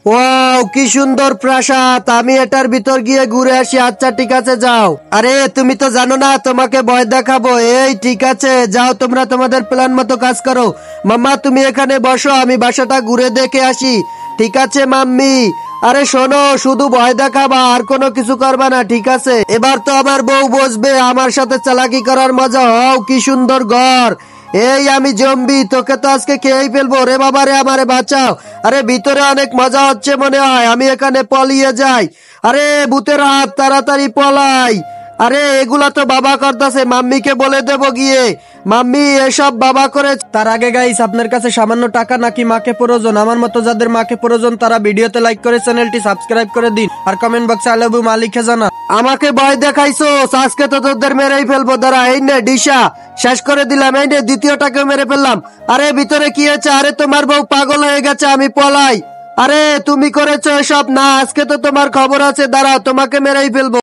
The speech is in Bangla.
ওয়াও, কি সুন্দর প্রাসাদ। আমি এটার ভিতর গিয়ে ঘুরে আসি। আচ্ছা ঠিক আছে, যাও। আরে তুমি তো জানো না তোমাকে ভয় দেখাবো। এই ঠিক আছে, যাও, তোমরা তোমাদের প্ল্যান মতো কাজ করো। মাম্মা তুমি এখানে বসো, আমি বাসাটা ঘুরে দেখে আসি। ঠিক আছে মাম্মি। আরে শোনো, শুধু ভয় দেখাবা, আর কোনো কিছু করবা না, ঠিক আছে? এবার তো আমার বউ বসবে, আমার সাথে চালাকি করার মজা। হও, কি সুন্দর ঘর। এই আমি জম্বি, তোকে তো আজকে খেয়েই ফেলবো রে বাবা রে, আমারে বাঁচাও। আরে ভিতরে অনেক মজা হচ্ছে মনে হয়, আমি এখানে পলিয়ে যাই। আরে ভূতের হাত, তাড়াতাড়ি পলাই। আরে এগুলা তো বাবা করতেছে, মাম্মিকে বলে দেব গিয়ে। মাম্মি এসব বাবা করে। তার আগে গাইস, আপনার কাছে সামান্য টাকা নাকি মাকে প্রয়োজন? আমার মতো যাদের মাকে প্রয়োজন তারা ভিডিওতে লাইক করে চ্যানেলটি সাবস্ক্রাইব করে দিন, আর কমেন্ট বক্সে আই লাভ ইউ মা লিখে জানা। আমাকে ভয় দেখাইছো, আজকে তো তোদের মেরেই ফেলবো। দাঁড়া, এই নে ডিশা, শেষ করে দিলাম। এই নে দ্বিতীয়টাকে মেরে ফেললাম। আরে ভিতরে কি আছে? আরে তোমার বউ পাগল হয়ে গেছে, আমি পলাই। আরে তুমি করেছো এসব? না, আজকে তো তোমার খবর আছে, দাঁড়াও, তোমাকে মেরেই ফেলবো।